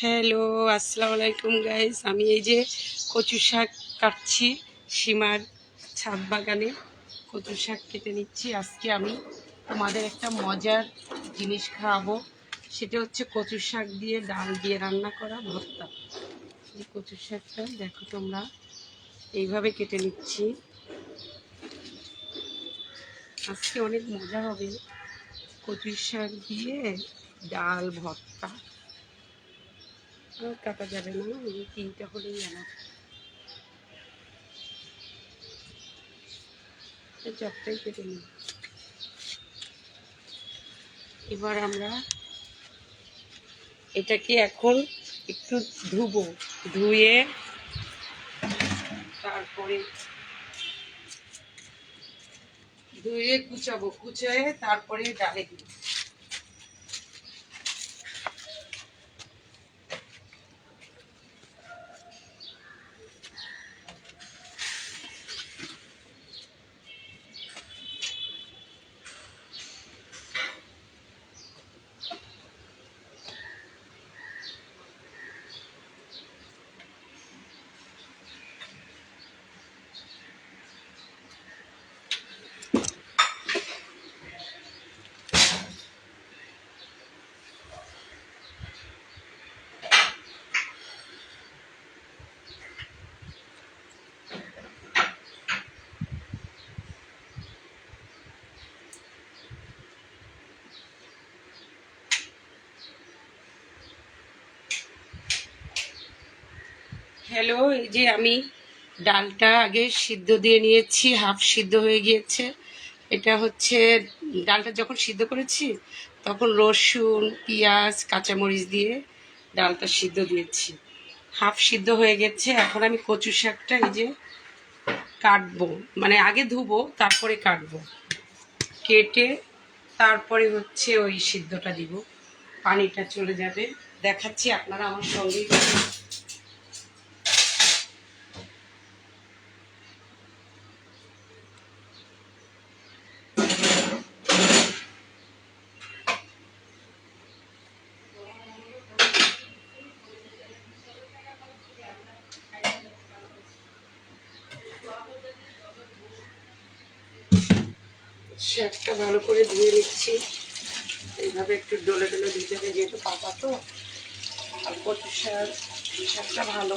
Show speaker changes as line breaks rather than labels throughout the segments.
Hello, আসসালামু আলাইকুম guys. আমি এই যে কচু শাক কাটছি, সীমার ছাদ বাগানে কচু শাক কেটে নিচ্ছি। আজকে আমি তোমাদের একটা মজার জিনিস খাওয়াবো, সেটা হচ্ছে কচু শাক দিয়ে ডাল দিয়ে রান্না করা ভর্তা। এই কচু শাকটা দেখো তোমরা, এইভাবে কেটে নিচ্ছি। আজকে অনেক মজা হবে, কচু শাক দিয়ে ডাল ভর্তা। আর কাটা যাবে না, এই তিনটা হলেই আমার চপটাই কেটে নিই। এবার আমরা এটাকে এখন একটু ধুবো, ধুয়ে তারপরে কুচাবো, কুচায়ে তারপরে ডালে দিব। হ্যালো, এই যে আমি ডালটা আগে সিদ্ধ দিয়ে নিয়েছি, হাফ সিদ্ধ হয়ে গিয়েছে। এটা হচ্ছে ডালটা যখন সিদ্ধ করেছি তখন রসুন, পেঁয়াজ, কাঁচামরিচ দিয়ে ডালটা সিদ্ধ দিয়েছি। হাফ সিদ্ধ হয়ে গেছে। এখন আমি কচু শাকটা এই যে কাটবো, মানে আগে ধুবো তারপরে কাটবো, কেটে তারপরে হচ্ছে ওই সিদ্ধটা দিব, পানিটা চলে যাবে। দেখাচ্ছি, আপনারা আমার সঙ্গেই থাকুন। শাকটা ভালো করে ধুয়ে নিচ্ছি, এইভাবে একটু ডলে ডলে দিতে হবে, যেহেতু পাতা তো। আর কচু শাকটা ভালো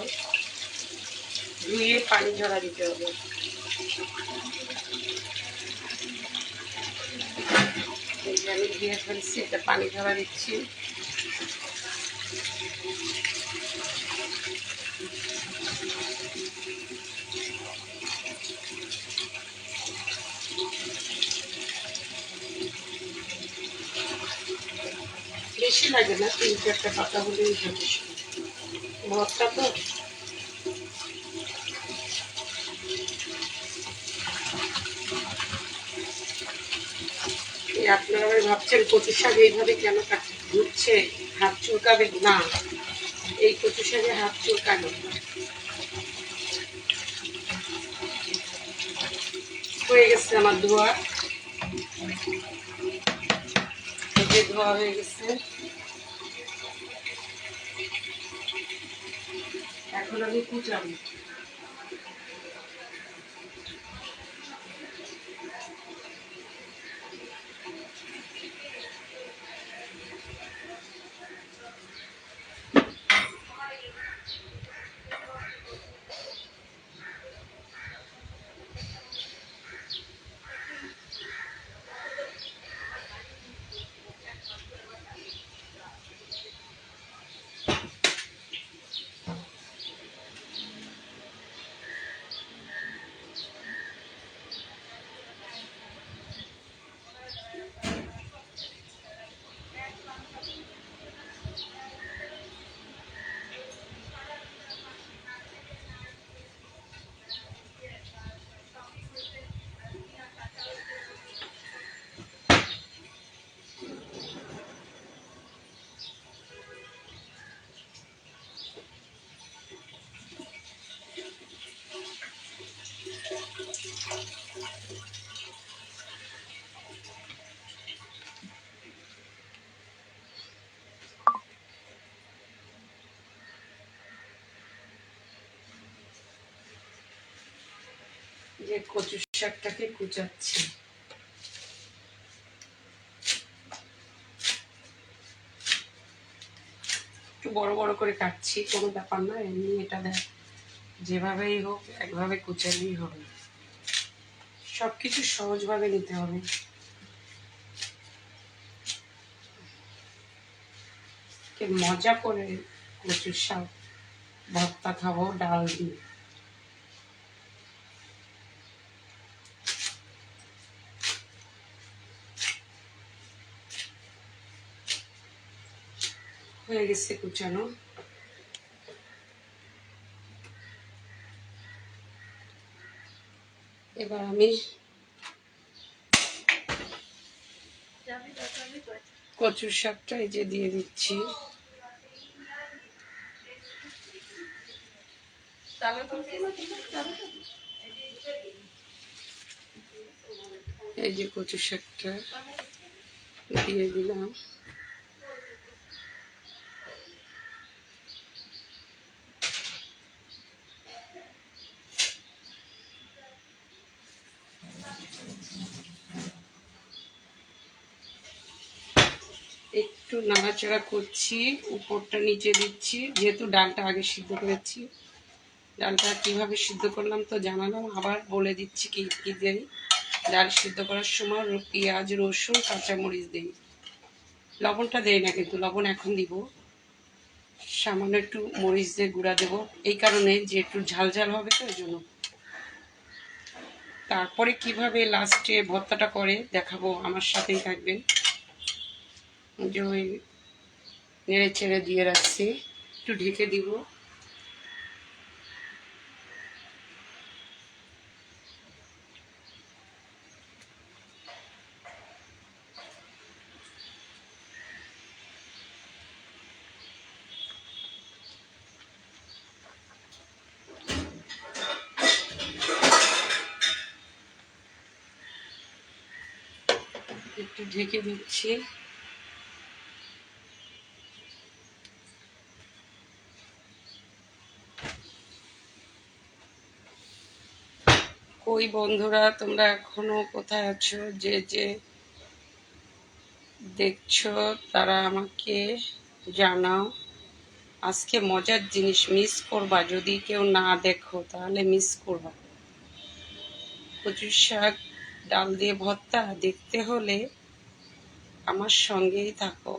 ধুয়ে পানি ঝরা দিতে হবে। এই যে আমি ধুয়ে ফেলছি, এটা পানি ঝরা দিচ্ছি। বেশি লাগে না, 3-4টা পাতা হলেই যথেষ্ট, ভর্তা তো। আপনারা ভাবছেন কচু শাক এইভাবে কেন ঘুরছে, হাত চুলকাবে না। এই কচু শাকে হাত চুলকানো হয়ে গেছে আমার ধোয়া, ধোয়া হয়ে গেছে। এখন আমি কুচাবো। যে কচু শাকটাকে কুচাচ্ছি। একটু বড় বড় করে কাটছি, কোনো ব্যাপার না, এমনি এটা দেখ যেভাবেই হোক একভাবে কুচালেই হবে। সবকিছু সহজভাবে নিতে হবে। মজা করে কচু শাক ভর্তা খাবো ডাল দিয়ে। হয়ে গেছে কুচানো। এবার আমি কচুর শাকটা এই যে দিয়ে দিচ্ছি। এই যে কচু শাকটা দিয়ে দিলাম। একটু নাড়াচাড়া করছি, উপরটা নিচে দিচ্ছি, যেহেতু ডালটা আগে সিদ্ধ করেছি। ডালটা কিভাবে সিদ্ধ করলাম তো জানালাম, আবার বলে দিচ্ছি কি কি দিই। ডাল সিদ্ধ করার সময় পেঁয়াজ, রসুন, কাঁচামরিচ দিই। লবণটা দেই না, কিন্তু লবণ এখন দিব। সামান্য একটু মরিচ দিয়ে গুঁড়া দেবো, এই কারণে যে একটু ঝাল ঝাল হবে তো, ওই জন্য। তারপরে কিভাবে লাস্টে ভর্তাটা করে দেখাবো, আমার সাথেই থাকবেন। যে ওই নেড়ে চেড়ে দিয়ে রাখছি, একটু ঢেকে দিব। একটু ঢেকে দিচ্ছি। কই বন্ধুরা, তোমরা এখনো কোথায় আছো? যে যে দেখছো তারা আমাকে জানাও। আজকে মজার জিনিস মিস করবা, যদি কেউ না দেখো তাহলে মিস করবা। কচুর শাক ডাল দিয়ে ভর্তা দেখতে হলে আমার সঙ্গেই থাকো।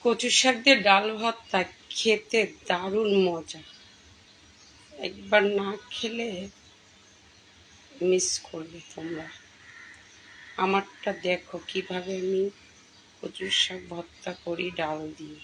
কচু শাক দিয়ে ডাল ভর্তা খেতে দারুণ মজা। একবার না খেলে মিস করবে তোমরা। আমারটা দেখো কিভাবে আমি কচুর শাক ভর্তা করি ডাল দিয়ে।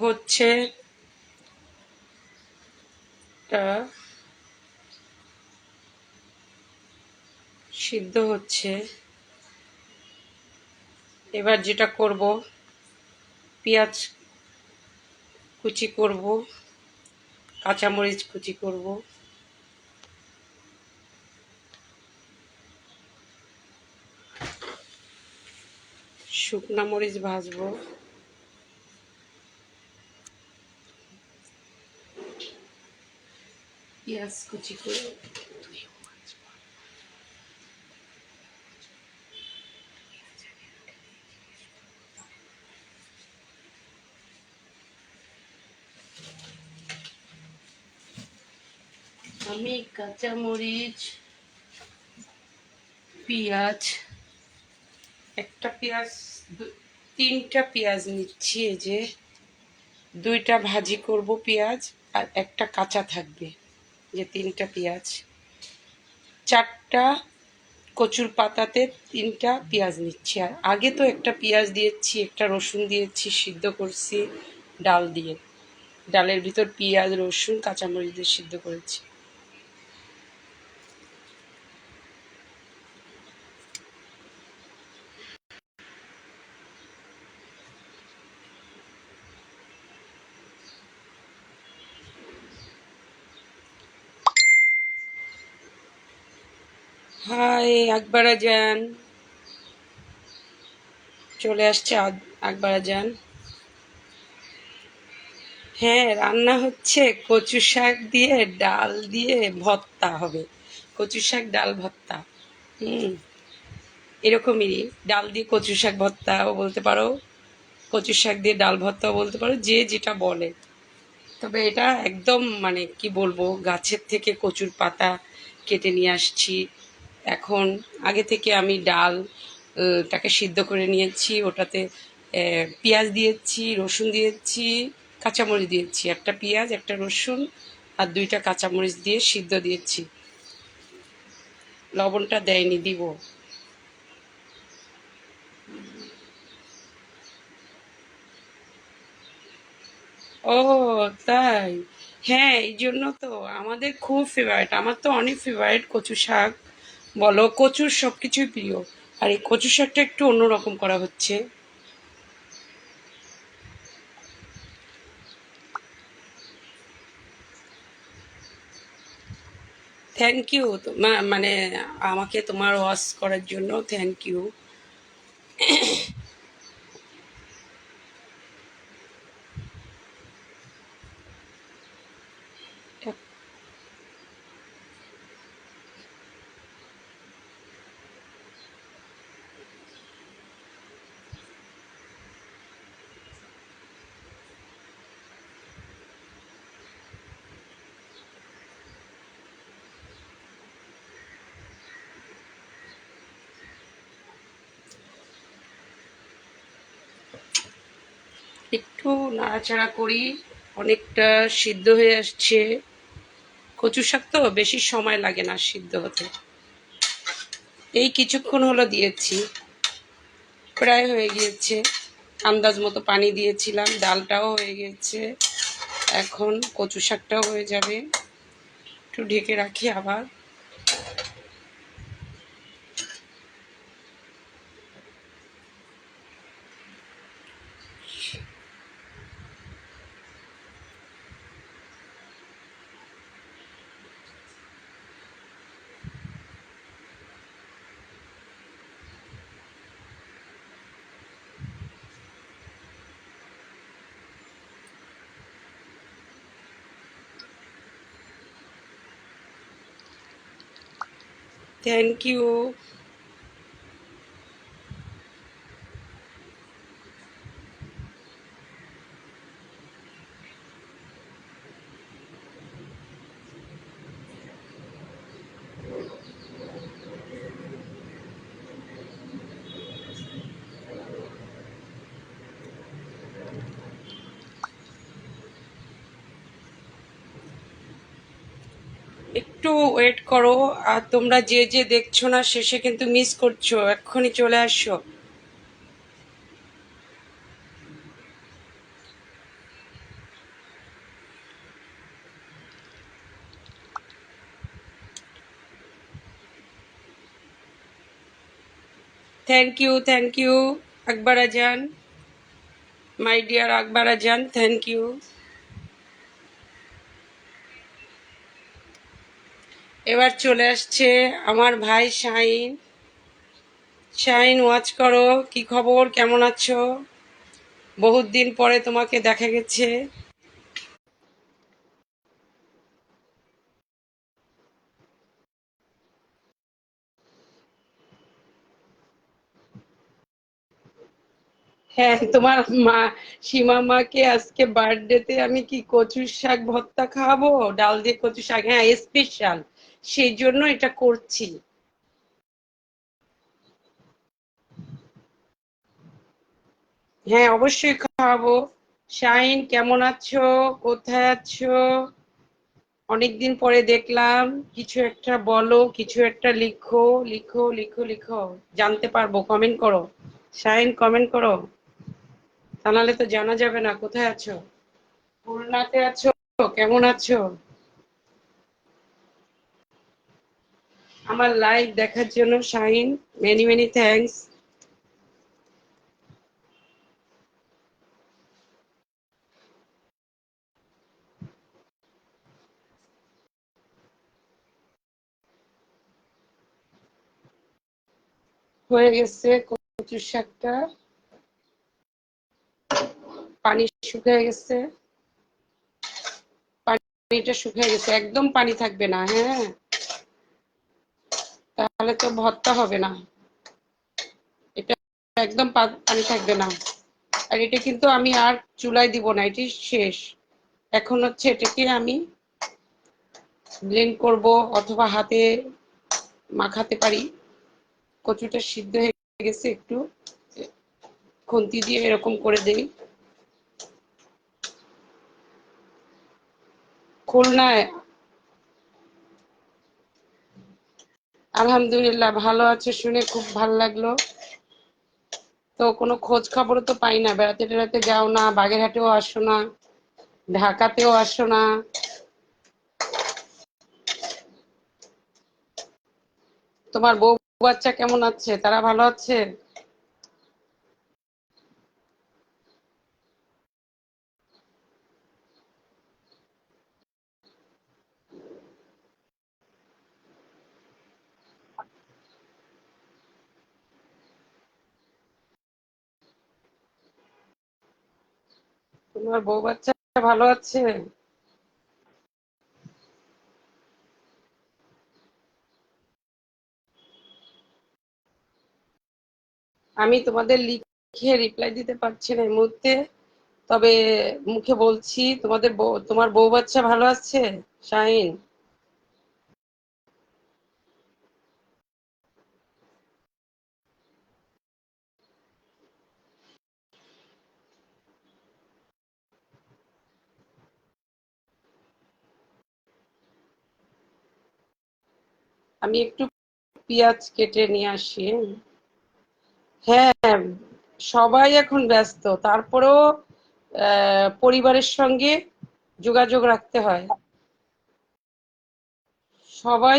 হচ্ছে সিদ্ধ হচ্ছে। এবার যেটা করব, পেঁয়াজ কুচি করব, কাঁচামরিচ কুচি করব, শুকনা মরিচ ভাজবো। পেঁয়াজ কুচি করে আমি কাঁচা মরিচ, পেঁয়াজ, একটা পেঁয়াজ, তিনটা পেঁয়াজ নিচ্ছি। এই যে দুইটা ভাজি করব পেঁয়াজ, আর একটা কাঁচা থাকবে। যে তিনটা পেঁয়াজ, চারটা কচুর পাতাতে তিনটা পেঁয়াজ নিচ্ছি। আর আগে তো একটা পেঁয়াজ দিয়েছি, একটা রসুন দিয়েছি, সিদ্ধ করছি ডাল দিয়ে। ডালের ভিতর পেঁয়াজ, রসুন, কাঁচামরিচ দিয়ে সিদ্ধ করেছি। হাই আকবরা যান, চলে আসছে আকবরা যান। হ্যাঁ, রান্না হচ্ছে কচু শাক দিয়ে, ডাল দিয়ে ভর্তা হবে। কচু শাক ডাল ভর্তা। হুম, এরকমই। ডাল দিয়ে কচু শাক ভর্তাও বলতে পারো, কচু শাক দিয়ে ডাল ভর্তাও বলতে পারো, যে যেটা বলে। তবে এটা একদম মানে কি বলবো, গাছের থেকে কচুর পাতা কেটে নিয়ে আসছি। এখন আগে থেকে আমি ডাল টাকে সিদ্ধ করে নিয়েছি। ওটাতে পেঁয়াজ দিয়েছি, রসুন দিয়েছি, কাঁচামরিচ দিয়েছি। একটা পেঁয়াজ, একটা রসুন আর দুইটা কাঁচামরিচ দিয়ে সিদ্ধ দিয়েছি। লবণটা দেয়নি, দিব। ও তাই? হ্যাঁ, এই জন্য তো আমাদের খুব ফেভারিট। আমার তো অনেক ফেভারিট কচু শাক বলো, কচুর সব কিছুই প্রিয়। আর এই কচু শাকটা একটু অন্যরকম করা হচ্ছে। Thank you. মানে আমাকে তোমার ওয়াশ করার জন্য থ্যাংক ইউ। একটু নাড়াচাড়া করি। অনেকটা সিদ্ধ হয়ে আসছে। কচু শাক তো বেশি সময় লাগে না সিদ্ধ হতে। এই কিছুক্ষণ হলো দিয়েছি, প্রায় হয়ে গিয়েছে। আন্দাজ মতো পানি দিয়েছিলাম, ডালটাও হয়ে গিয়েছে। এখন কচু শাকটাও হয়ে যাবে। একটু ঢেকে রাখি আবার। Thank you. একটু ওয়েট করো। আর তোমরা যে যে দেখছো না, শেষে কিন্তু মিস করছো, এক্ষুনি চলে আসো। থ্যাংক ইউ আকবরা যান, মাই ডিয়ার আকবরা যান, থ্যাংক ইউ। এবার চলে আসছে আমার ভাই শাহিন। শাইন ওয়াচ করো, কি খবর, কেমন আছো? বহুত দিন পরে তোমাকে দেখা গেছে। হ্যাঁ, তোমার মা সীমা মাকে আজকে বার্থডেতে আমি কি কচুর শাক ভর্তা খাওয়াবো, ডাল দিয়ে কচু শাক, হ্যাঁ স্পেশাল, সেই জন্য এটা করছি। হ্যাঁ অবশ্যই খাওয়াবো। শাইন কেমন আছো, কোথায় আছো? অনেকদিন পরে দেখলাম, কিছু একটা বলো, কিছু একটা লিখো, লিখো লিখো লিখো, জানতে পারবো, কমেন্ট করো। শাইন কমেন্ট করো, তা নাহলে তো জানা যাবে না কোথায় আছো। খুলনাতে আছো? কেমন আছো? আমার লাইভ দেখার জন্য শাইন, মেনি মেনি থ্যাঙ্কস। হয়ে গেছে কচুর শাকটা, পানি শুকিয়ে গেছে, পানিটা শুকিয়ে গেছে, একদম পানি থাকবে না, হ্যাঁ, তাহলে তো ভর্তা হবে না। এটা একদম পানি থাকবে না। আর এটা কিন্তু আমি আর চুলায় দিব না, এটি শেষ। এখন হচ্ছে এটাকে আমি ব্লেন্ড করব, অথবা হাতে মাখাতে পারি। কচুটা সিদ্ধ হয়ে গেছে, একটু খুন্তি দিয়ে এরকম করে দেই। খুলনায়? আলহামদুলিল্লাহ, ভালো আছে শুনে খুব ভালো লাগলো। তো কোনো খোঁজ খবরও তো পাই না, বেড়াতে টেড়াতে যাও না, বাগেরহাটেও আসো না, ঢাকাতেও আসো না। তোমার বউ বাচ্চা কেমন আছে, তারা ভালো আছে? তোমার বউ বাচ্চা ভালো আছে? আমি তোমাদের লিখে রিপ্লাই দিতে পারছি না এই মুহূর্তে, তবে মুখে বলছি, তোমার বউ বাচ্চা ভালো আছে শাহিন? আমি একটু পেঁয়াজ কেটে নিয়ে আসি। হ্যাঁ, সবাই এখন ব্যস্ত, তারপরেও পরিবারের সঙ্গে যোগাযোগ রাখতে হয়। সবাই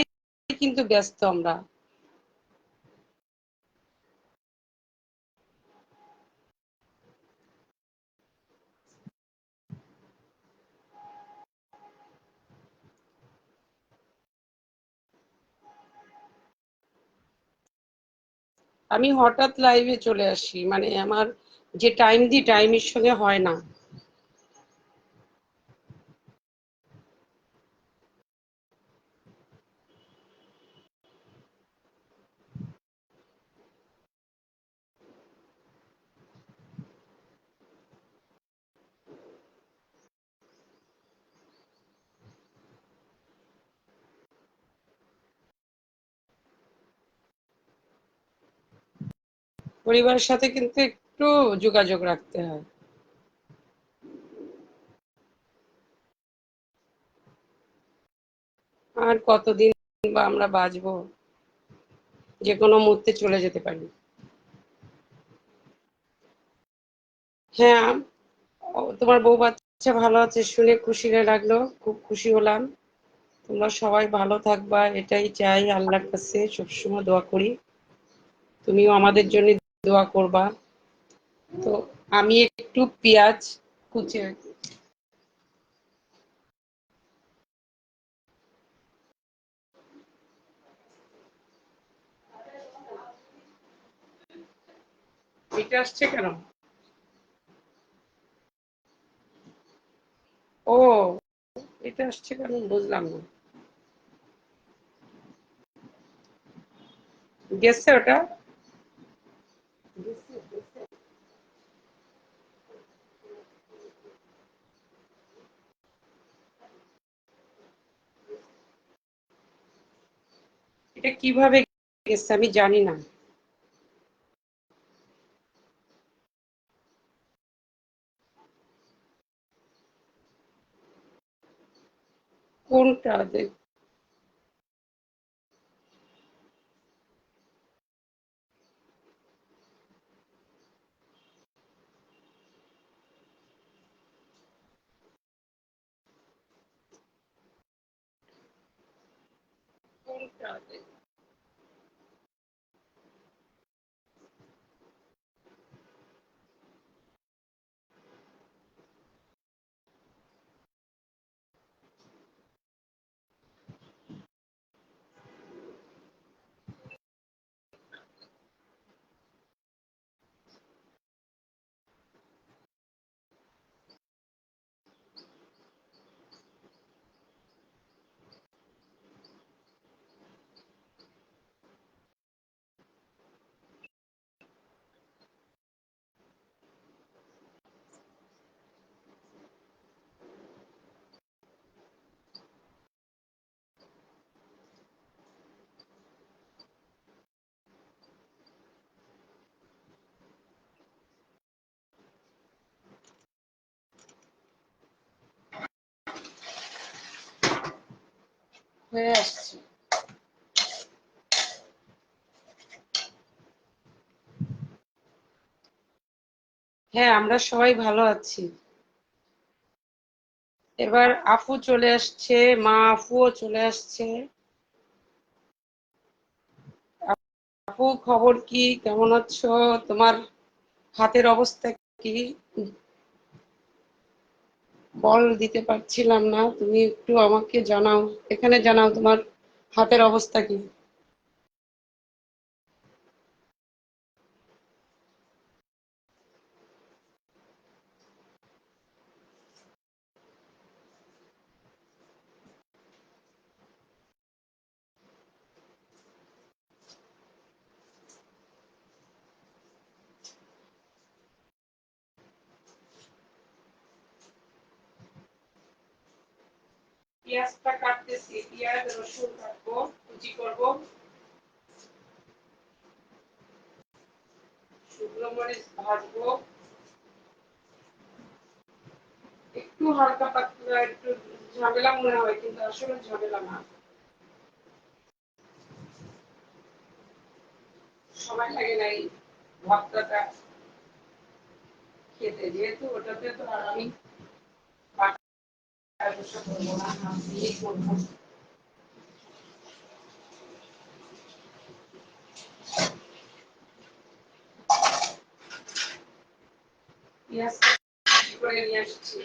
কিন্তু ব্যস্ত আমরা। আমি হঠাৎ লাইভে চলে আসি, মানে আমার যে টাইম দিই টাইমের সঙ্গে হয় না। পরিবারের সাথে কিন্তু একটু যোগাযোগ রাখতে হয়। আর কতদিন বা আমরা বাঁচবো, যে কোনো মুহূর্তে চলে যেতে পারি। হ্যাঁ, তোমার বউ বাচ্চা ভালো আছে শুনে খুশি লাগলো, খুব খুশি হলাম। তোমরা সবাই ভালো থাকবা, এটাই চাই, আল্লাহর কাছে সবসময় দোয়া করি। তুমিও আমাদের জন্য দোয়া করবা। তো আমি একটু পেঁয়াজ কুচে, এটা আসছে কেন? ও, এটা আসছে কেন বুঝলাম না। গেছে ওটা? এটা কিভাবে গেছে আমি জানি না। কোনটা কোনটা হয়ে আসছে? হ্যাঁ, আমরা সবাই ভালো আছি। এবার আপু চলে আসছে, মা আপুও চলে আসছে। আপু, খবর কি? কেমন আছো? তোমার হাতের অবস্থা কি? বল দিতে পারছিলাম না, তুমি একটু আমাকে জানাও, এখানে জানাও তোমার হাতের অবস্থা কি। পেঁয়াজটা কাটতেছি, পেঁয়াজ রসুন কাটবো, কুচি করবো, শুকনো মরিচ ভাজবো। একটু হালকা পাতলা, একটু ঝামেলা মনে হয় কিন্তু আসলে ঝামেলা না। সময় লাগে না এই ভর্তাটা খেতে, যেহেতু ওটাতে তো আর আমি বাটা কষা করবো না, হাত দিয়েই করবো। পেঁয়াজটা কুচি করে নিয়ে আসছি।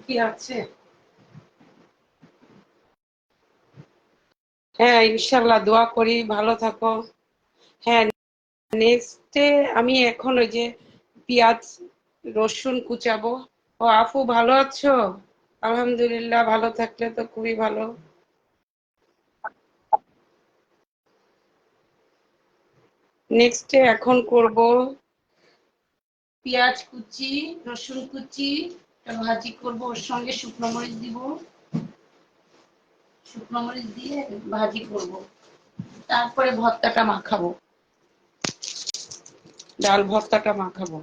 কি আছে? হ্যাঁ, ইনশাল্লাহ দোয়া করি, ভালো থাকো। হ্যাঁ, নেক্সটে আমি এখন ওই যে পেঁয়াজ রসুন কুচাবো। ও আপু, ভালো আছো? আলহামদুলিল্লাহ, ভালো থাকলে তো খুবই ভালো। নেক্সটে এখন করব পেঁয়াজ কুচি, রসুন কুচি, ভাজি করব, ওর সঙ্গে শুকনো মরিচ দিব, শুকনো মরিচ দিয়ে ভাজি করব, তারপরে ভর্তাটা মাখাবো, ডাল ভর্তাটা মাখাবো।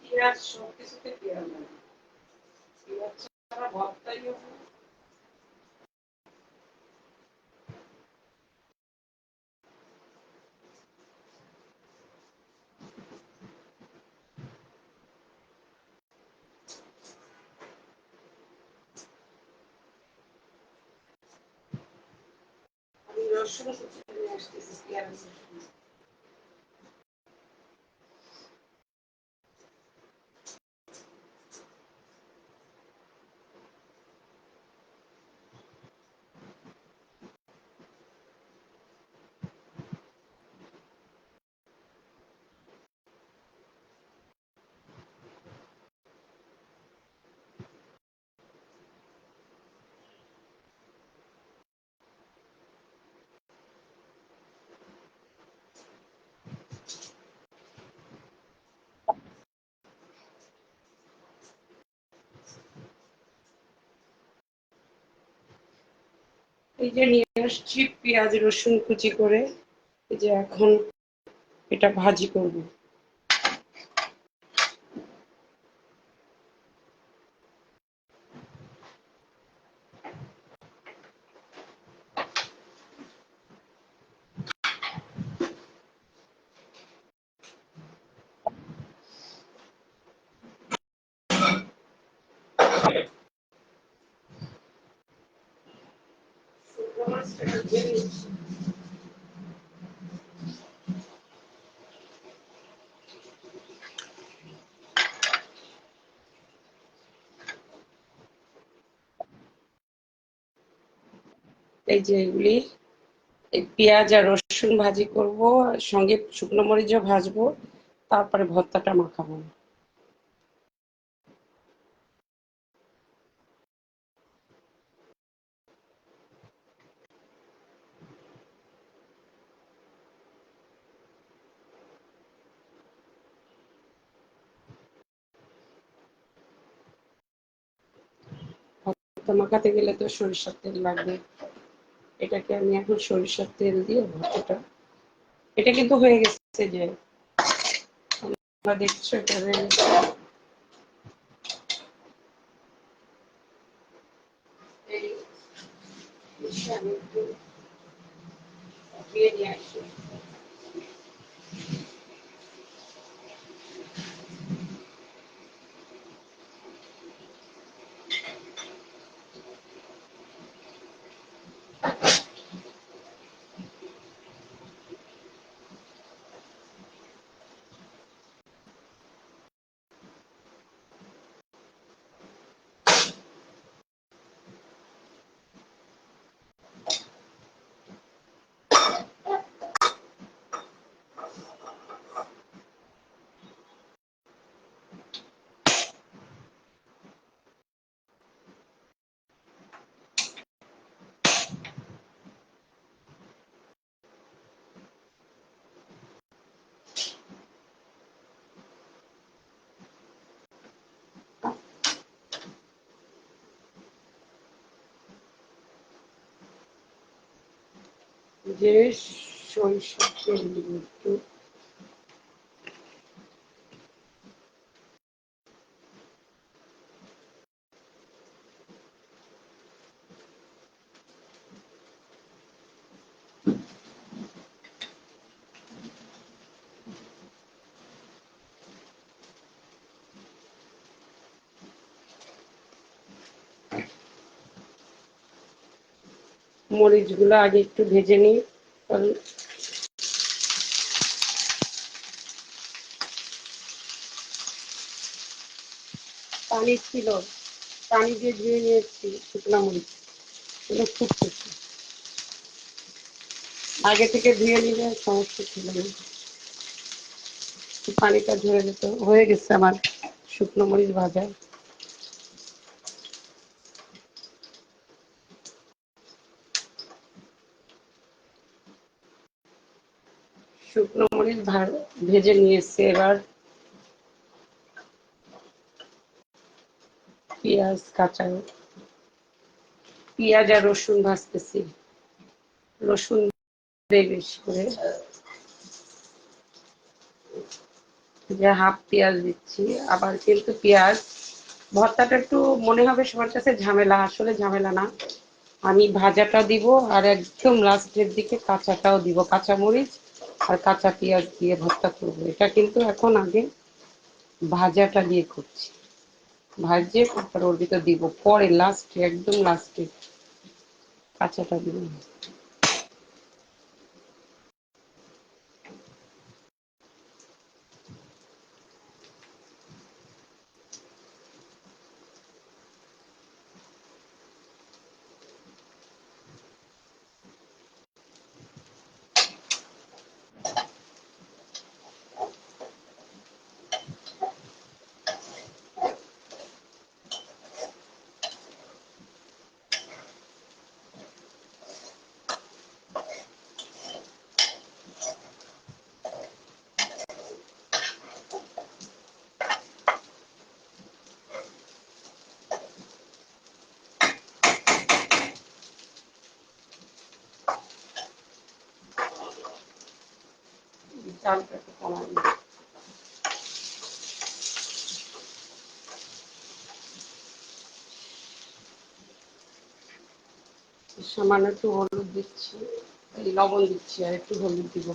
পেঁয়াজ সব কিছুতে পেঁয়াজ লাগে। রসুন কুচি নিয়ে আসতেছি, পেঁয়াজ এই যে নিয়ে আসছি পেঁয়াজ রসুন কুচি করে। এই যে এখন এটা ভাজি করব। এই যে এগুলি, এই পেঁয়াজ আর রসুন ভাজি করব, সঙ্গে শুকনো মরিচও ভাজবো, তারপরে ভর্তাটা মাখাবো। ভর্তা মাখাতে গেলে তো সরিষার তেল লাগবে। এটাকে আমি এখন সরিষার তেল দিয়ে ভর্তাটা, এটা কিন্তু হয়ে গেছে, যে তোমরা দেখছো এটা হয়ে গেছে। আমি একটু ধুয়ে নিয়ে আসি। যে সরিষার তেল দিব একটু। মরিচগুলো আগে একটু ভেজে নিই, কারণ পানি ছিল, পানি দিয়ে ধুয়ে নিয়েছি শুকনো মরিচ, এগুলো ফুটতেছে। আগে থেকে ধুয়ে নিলে সমস্যা ছিল না, পানিটা ঝরে যেত। হয়ে গেছে আমার শুকনো মরিচ ভাজা। শুকনো মরিচ ভেজে নিয়েছি। এবার পেঁয়াজ কাঁচা, পেঁয়াজ আর রসুন ভাজতেছি। রসুন দেই বেশি করে, যে হাফ পেঁয়াজ দিচ্ছি। আবার কিন্তু পেঁয়াজ ভর্তাটা একটু মনে হবে সবার কাছে ঝামেলা, আসলে ঝামেলা না। আমি ভাজাটা দিব আর একদম লাস্টের দিকে কাঁচাটাও দিব, কাঁচা মরিচ আর কাঁচা পেঁয়াজ দিয়ে ভর্তা করবো। এটা কিন্তু এখন আগে ভাজাটা দিয়ে করছি, ভাজিয়ে তারপর ওর ভিতর দিব, পরে লাস্টে একদম লাস্টে কাঁচাটা দিব। চালটা একটু কমাই দিই। সামান্য একটু হলুদ দিচ্ছি, এই লবণ দিচ্ছি আর একটু হলুদ দিব।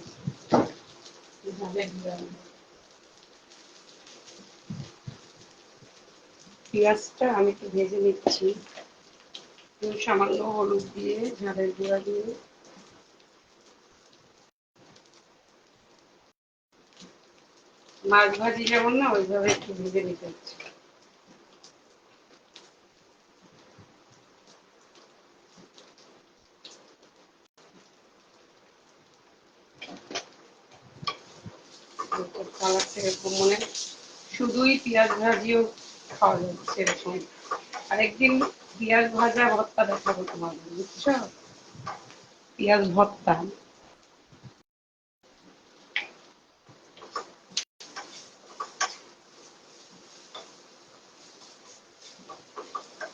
পেঁয়াজটা আমি একটু ভেজে নিচ্ছি, সামান্য হলুদ দিয়ে ঝালের গুঁড়া দিয়ে মাছ ভাজি যেমন না ওইভাবে একটু ভেজে নিতে হচ্ছে। কালারটা এরকম মনে শুধুই পেঁয়াজ ভাজিও খাওয়া যাচ্ছে এরকম। আরেকদিন পেঁয়াজ ভাজা ভর্তা দেখাবো তোমাদের, বুঝছো? পেঁয়াজ ভর্তা।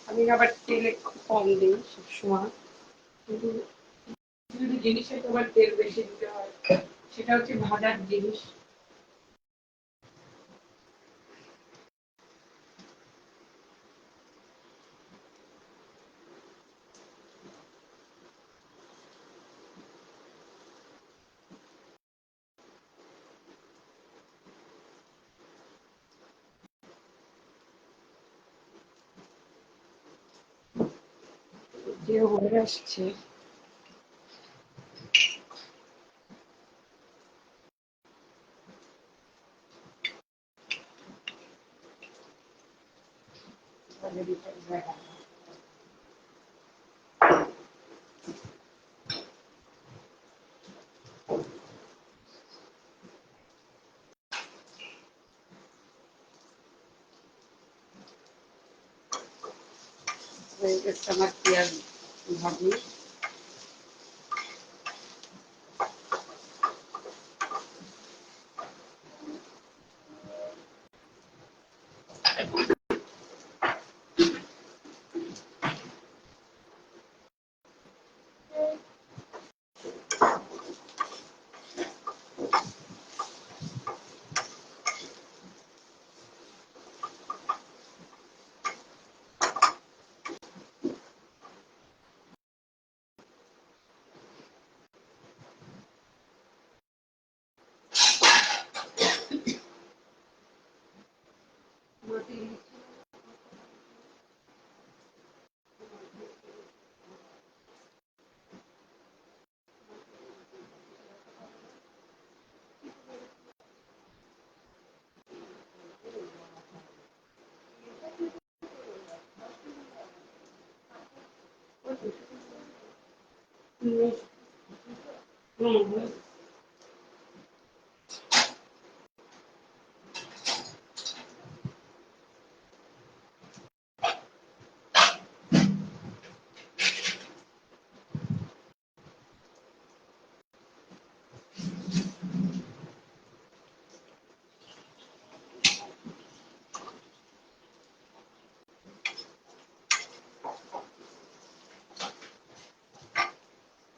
আমি আবার তেল একটু কম দিই সবসময়, কিন্তু যদি জিনিসে তোমার তেল বেশি দিতে হয়, সেটা হচ্ছে ভাজার জিনিস। যে হয়ে আসছে হয়ে গেছে আমার পেঁয়াজ ভাজি।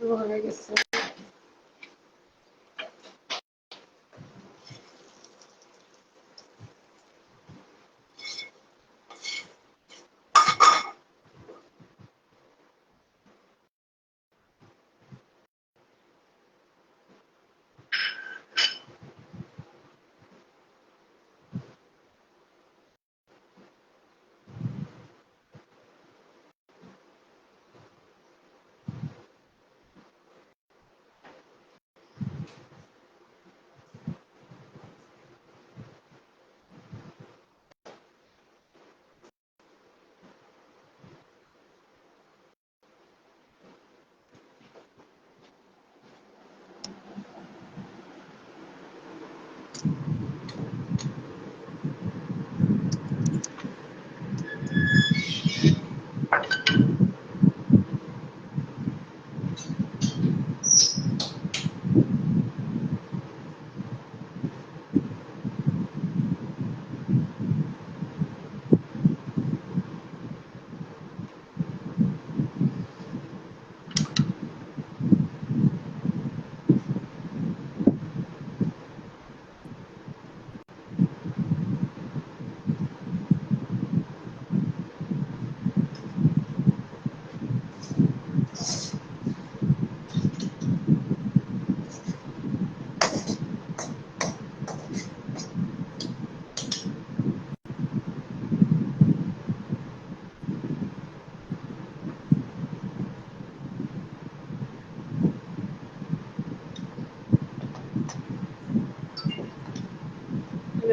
হয়ে গেছে।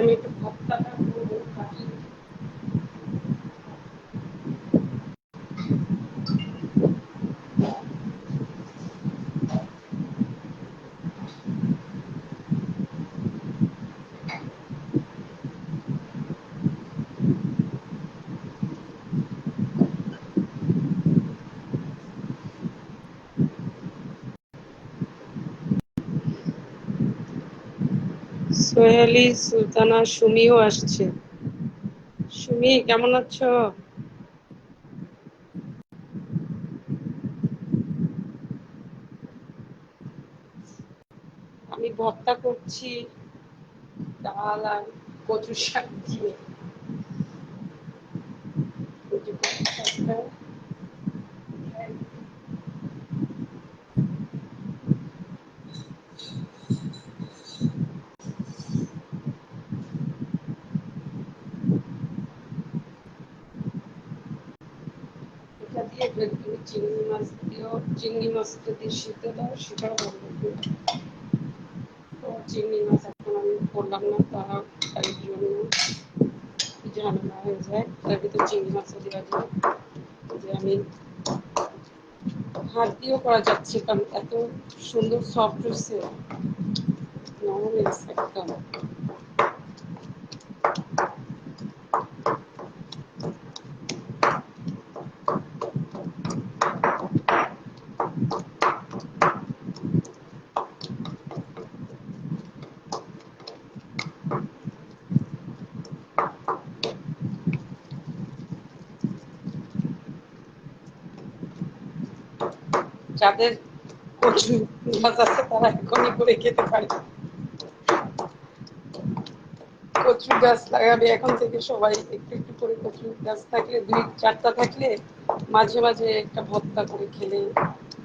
আমি একটু ভর্তাটা করবো কাটি। সোহেলি, সুলতানা, সুমিও আসছে। সুমি কেমন আছো? আমি ভর্তা করছি ডাল আর কচু শাক দিয়ে। কচু শাকটা এটা দিয়ে যদি তুমি চিংড়ি মাছ দিও, চিংড়ি মাছটা দিয়ে সিদ্ধ দাও, সেটাও ভালো লাগবে। তো চিংড়ি মাছ এখন আমি করলাম না, তার জন্য ঝামেলা হয়ে যায়, তার ভিতরে চিংড়ি মাছও দেওয়া যায়। যে আমি হাত দিয়েও করা যাচ্ছে, কারণ এত সুন্দর সফট হয়েছে, নরম হয়েছে একদম। যাদের কচু গাছ আছে তারা এখনই করে খেতে পারে। কচু গাছ লাগাবে এখন থেকে সবাই, একটু একটু করে কচু গাছ থাকলে, 2-4টা থাকলে মাঝে মাঝে একটা ভর্তা করে খেলে,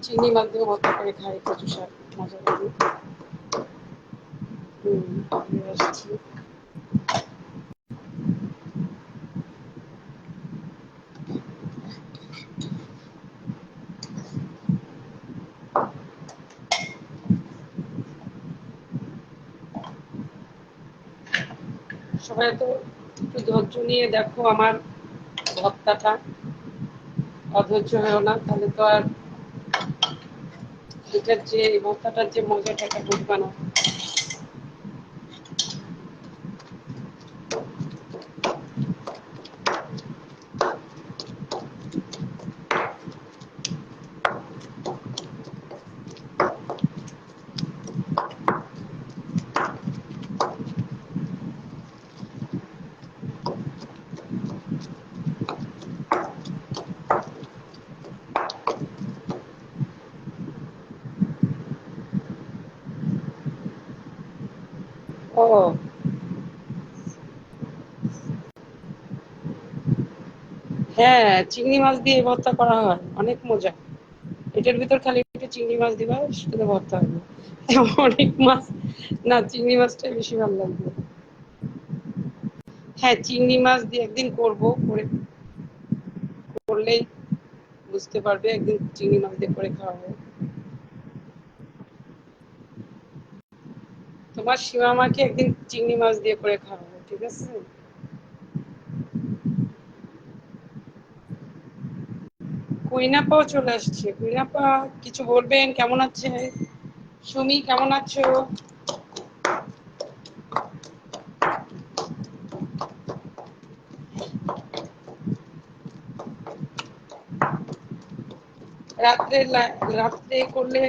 চিংড়ি মাছ দিয়ে ভর্তা করে খায় কচু শাক, মজা লাগে। আসছি। সবাই তো একটু ধৈর্য নিয়ে দেখো আমার ভর্তাটা, অধৈর্য হয়েও না, তাহলে তো আর এটার যে ভর্তাটার যে মজাটা বুঝবা না। ও হ্যাঁ, চিংড়ি মাছ দিয়ে ভর্তা করা হয়, অনেক মজা। এটার ভিতর খালি একটু চিংড়ি মাছ দিবা, সেটাতে ভর্তা হবে। অনেক মাছ না, চিংড়ি মাছটাই বেশি ভালো লাগবে। হ্যাঁ, চিংড়ি মাছ দিয়ে একদিন করবো, করলেই বুঝতে পারবে, একদিন চিংড়ি মাছ দিয়ে করে খাওয়াবো। তোমার সীমা আমাকে একদিন চিংড়ি মাছ দিয়ে করে খাওয়াবো, ঠিক আছে? কুইনাপাও চলে আসছে। কুইনাপা কিছু বলবেন? কেমন আছে? সুমি কেমন আছো? রাত্রে করলে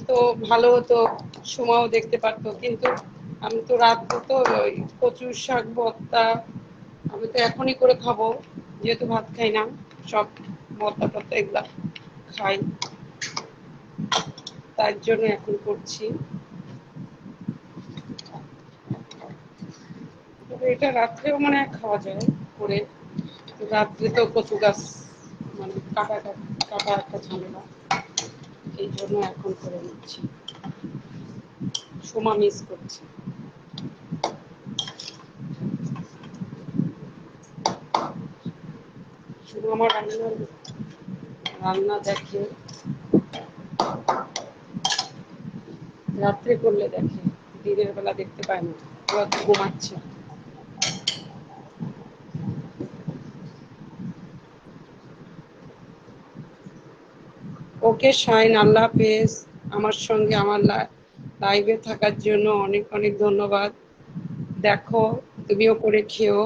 তো ভালো হতো, সময়ও দেখতে পারতো, কিন্তু আমি তো রাত্রে তো ওই কচু শাক ভর্তা আমি তো এখনই করে খাবো, যেহেতু ভাত খাই না, সব ভর্তা টর্তা এগুলা খাই, তার জন্য এখন করছি। তবে এটা রাত্রেও মানে খাওয়া যায় করে। রাত্রে তো কচু গাছ মানে কাটা কাটা একটা ঝামেলা, এই জন্য এখন করে নিচ্ছি, সময় মিস করছি। শুধু আমার রান্না দেখে, রাত্রে করলে দেখে, দিনের বেলা দেখতে পায় না। ওরা তো ঘুমাচ্ছে। ওকে শাইন, আল্লাহ হাফেজ। আমার সঙ্গে আমার লাইভে থাকার জন্য অনেক অনেক ধন্যবাদ। দেখো, তুমিও করে খেও।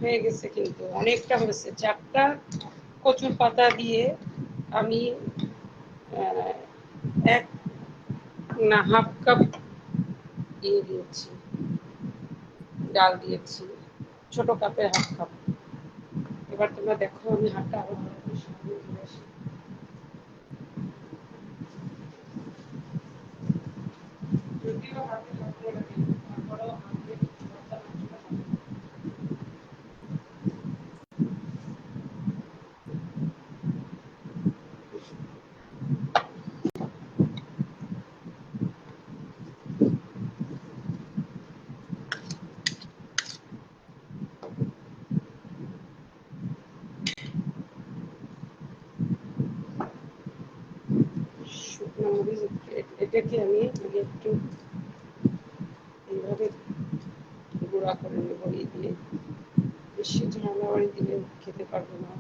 হয়ে গেছে, কিন্তু অনেকটা হয়েছে। 4টা কচুর পাতা দিয়ে আমি এক না হাফ কাপ দিয়ে দিয়েছি, ডাল দিয়েছি, ছোট কাপের হাফ কাপ। এবার তোমরা দেখো, আমি হাতটা আরো ভালো করে সামনে দিয়ে আসি। যদিও হাতে লাগবে না, তারপরেও হাতে ভর্তা মাংসটা ভালো। শুকনো মরিচ এটাকে আমি একটু এইভাবে গুঁড়া করে নেব এই দিয়ে। বেশি ঝালমারি দিলে খেতে পারবো না,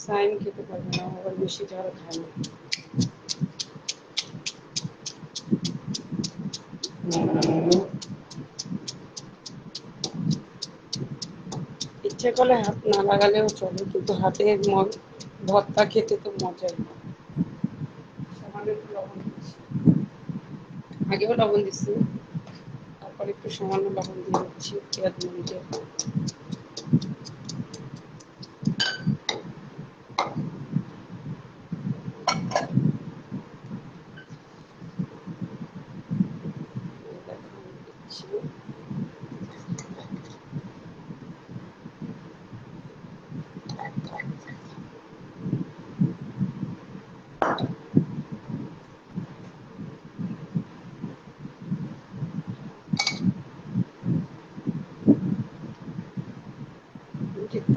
সাইন খেতে পারবো না, আবার বেশি ঝাল খায় না। ইচ্ছে করলে হাত না লাগালেও চলে, কিন্তু হাতের ভর্তা খেতে তো মজাই। সামান্য একটু লবণ দিচ্ছি, আগেও লবণ দিচ্ছি, তারপর একটু সামান্য লবণ দিয়ে দিচ্ছি পেঁয়াজ মরিচের। দিচ্ছি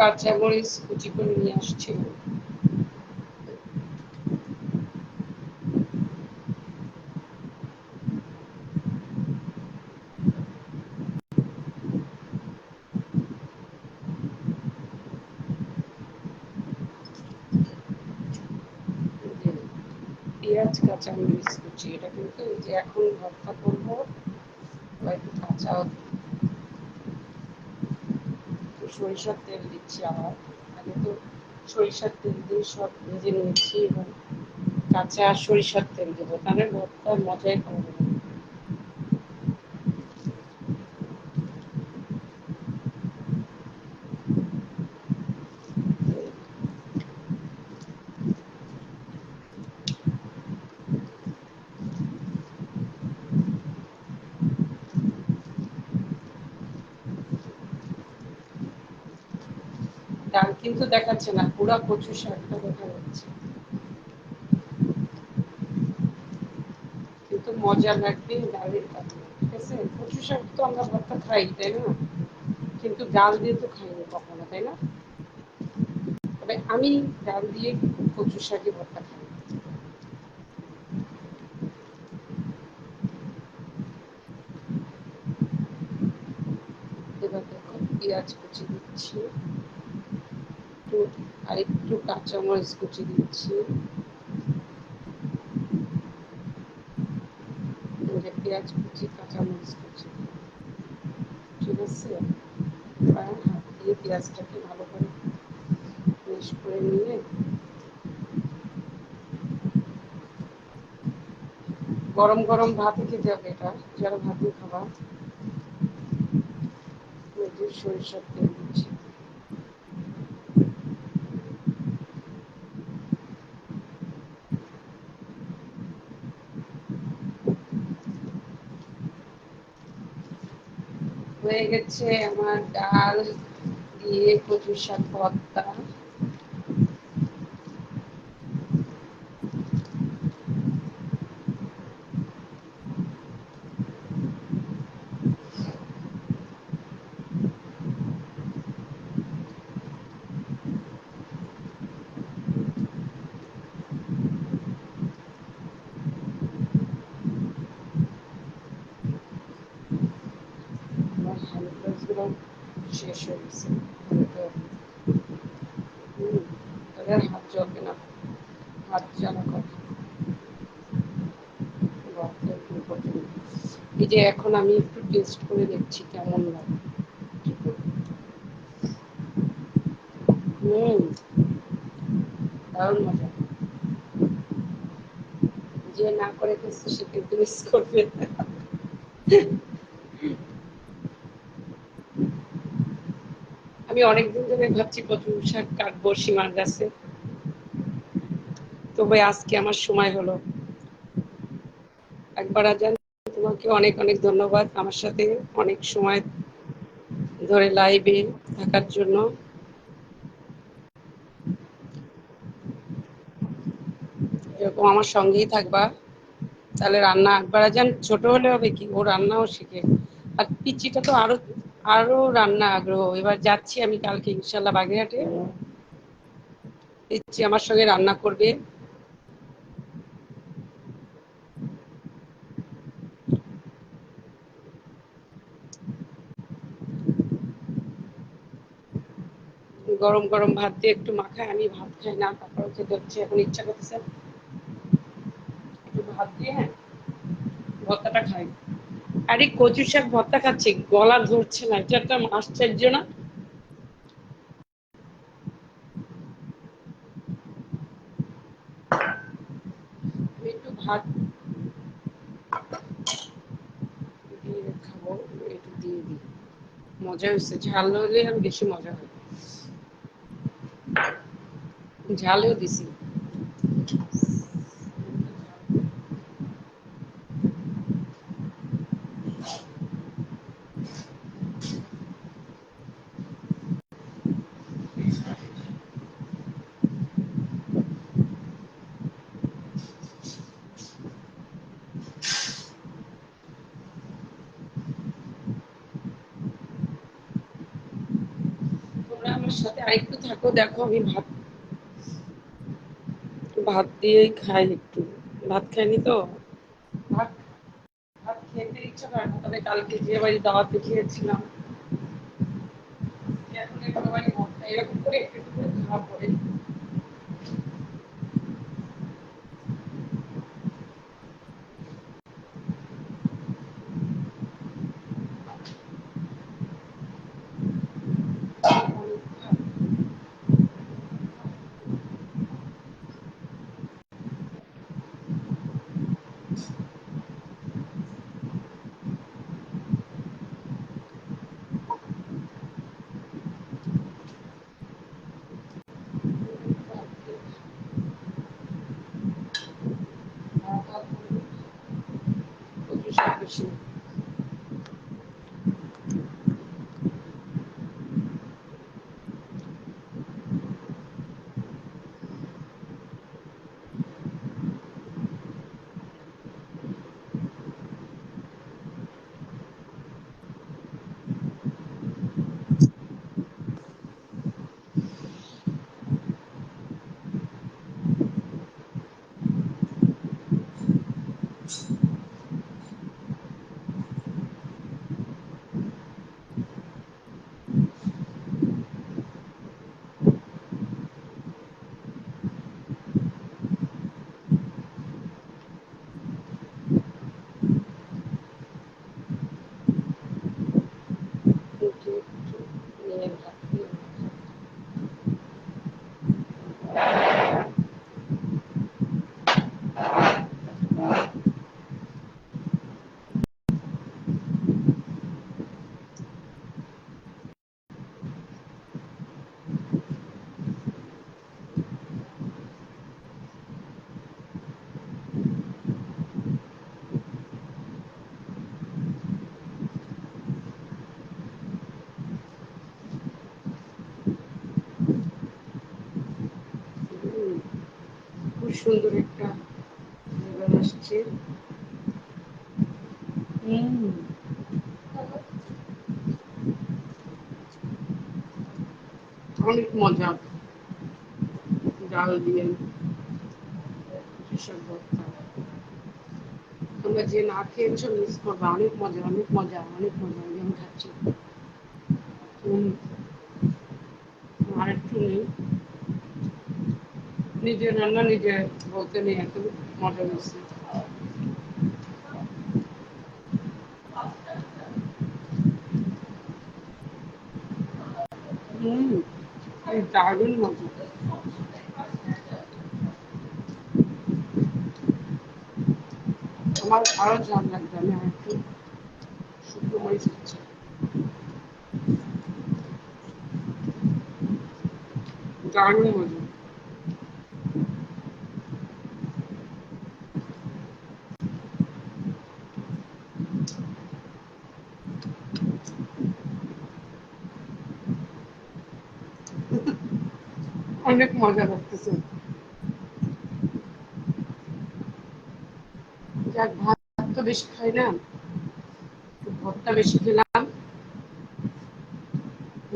কাঁচা মরিচ কুচি করে নিয়ে আসছি। পেঁয়াজ কাঁচা মরিচ কুচি, এটা কিন্তু এই যে এখন ভর্তা করবো, একটু কাঁচা সরিষার তেল দিচ্ছি। আবার আগে তো সরিষার তেল দিয়ে সব ভেজে নিয়েছি, এবং কাঁচা সরিষার তেল দেবো, তাহলে ভর্তার মজাই পাবো। ডাল কিন্তু দেখাচ্ছে না, পুরা কচু শাকটা দেখা যাচ্ছে, কিন্তু মজা লাগবে ডালের কারণে। ঠিক আছে, কচু শাক তো আমরা ভর্তা খাই, তাই না? কিন্তু ডাল দিয়ে তো খাইনি কখনো, তাই না? তবে আমি ডাল দিয়ে কচু শাকে ভর্তা খাই। এবার দেখো, পেঁয়াজ কুচি দিচ্ছি, একটু আর একটু কাঁচামরিচ কুচি দিচ্ছি। পেঁয়াজ কুচি, কাঁচামরিচ কুচি, ঠিক আছে। এবার হাত দিয়ে পেঁয়াজটাকে ভালো করে মিক্স করে নিয়ে, গরম গরম ভাতে খেতে হবে এটা, যারা ভাতে খাবা। সরিষার তেল দিচ্ছি, হয়ে গেছে আমার ডাল দিয়ে কচু শাক ভর্তা। আমার হ্যান্ড গ্লাভসগুলো শেষ হয়ে গেছে। তাহলে আর হাত জ্বলবে না, হাত জ্বালা কথা। এই যে এখন আমি একটু টেস্ট করে দেখছি কেমন লাগে। হুম, দারুণ মজা। যে না করে খেয়েছে সে কিন্তু মিস করবে। আমি অনেকদিন ধরে ভাবছি কচু শাক কাটবো সীমার গাছে, তবে আজকে আমার সময় হলো। একবার আজান, তোমাকে অনেক অনেক ধন্যবাদ আমার সাথে অনেক সময় ধরে লাইভে থাকার জন্য। এরকম আমার সঙ্গেই থাকবা। তাহলে রান্না একবার আজান ছোট হলে হবে কি, ও রান্নাও শিখে। আর পিচিটা তো আরো আরো রান্না আগ্রহ। এবার যাচ্ছি আমি কালকে ইনশাল্লাহ বাগেরহাটে, পিচি আমার সঙ্গে রান্না করবে। গরম গরম ভাত দিয়ে একটু মাখায়, আমি ভাত খাই না, তারপরে খেতে হচ্ছে, এখন ইচ্ছা করতেছে একটু ভাত দিয়ে, হ্যাঁ, ভর্তাটা খাই। আরে কচু শাক ভর্তা খাচ্ছি, গলা ধরছে না, এটা একটা আশ্চর্য না? আমি একটু ভাত দিয়ে খাবো, একটু দিয়ে দিই। মজা হয়েছে, ঝাল হলে আর বেশি মজা হয়। ঝালেও দিছি। তোমরা আমার সাথে আরেকটু থাকো, দেখো আমি ভাত ভাত দিয়েই খাই একটু। ভাত খাইনি তো, ভাত ভাত খেতে ইচ্ছা করে না, তবে কালকে যে বাড়ি দাওয়াতে খেয়েছিলাম, এখন একটু বাড়ি ভর্তা এরকম করে একটু একটু করে খাওয়া পড়ে। কচু শাক বেশি। খুবই সুন্দর একটা ফ্লেভার আসছে। অনেক মজা, ডাল দিয়ে সেসব ভর্তা। তোমরা যে না খেয়েছো মিস করবা, অনেক মজা অনেক মজা অনেক মজা। আমি যখন খাচ্ছি আর একটু নেই, নিজের রান্না নিজে বলতে নেই, এত মজা হয়েছে। হম, দারুণ মজা। আমার আরো ঝাল লাগবে, আমি আর একটু শুকনো মরিচ দিচ্ছি। দারুণ মজা। অনেক মজা লাগতেছে। যাক, ভাত তো বেশি খাই না, ভর্তা বেশি খেলাম,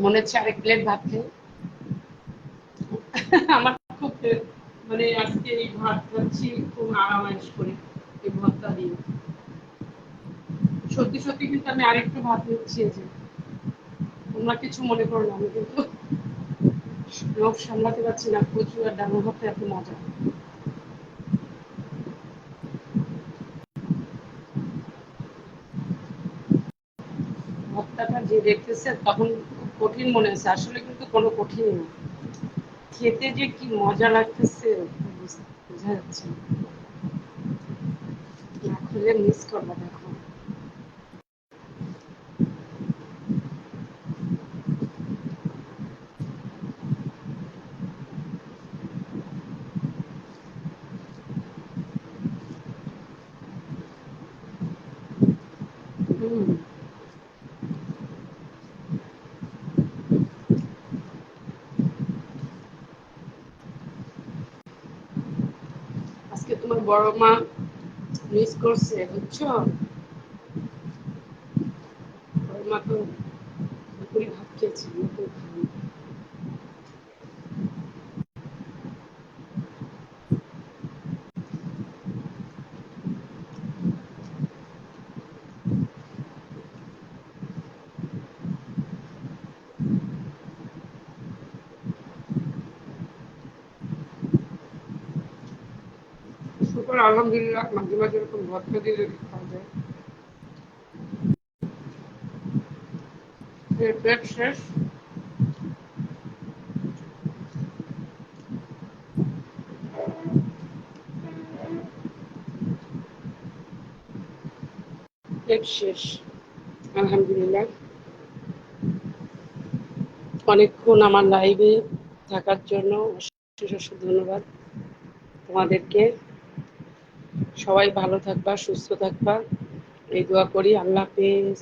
মনে হচ্ছে আরেক প্লেট ভাত খাই। আমার খুব মানে আজকে এই ভাত খাচ্ছি খুব আরামাইশ করে এই ভর্তা দিয়ে। সত্যি সত্যি কিন্তু আমি আরেকটু ভাত নিচ্ছি। এই যে তোমরা কিছু মনে করো না, আমি কিন্তু লোভ সামলাতে পারছি না, কচু আর ডাল ভাতটা এত মজা। ভর্তাটা যে দেখতেছে তখন খুব কঠিন মনে হচ্ছে, আসলে কিন্তু কোনো কঠিন না, খেতে যে কি মজা লাগতেছে বোঝা যাচ্ছে। না খেলে মিস করবা, দেখো। হুম, আজকে তোমার বড় মা মিস করছে, বুঝছো? বড় মা তো দুপুরে ভাত খেয়েছে, আমি তো খাইনি। শুকর আলহামদুলিল্লাহ, মাঝে মাঝে এরকম ভর্তা দিয়ে যদি খাওয়া যায়। পেট শেষ। পেট শেষ, আলহামদুলিল্লাহ। অনেকক্ষণ আমার লাইভে থাকার জন্য অশেষ অশেষ ধন্যবাদ তোমাদেরকে। সবাই ভালো থাকবা, সুস্থ থাকবা, এই দোয়া করি। আল্লাহ হাফেজ।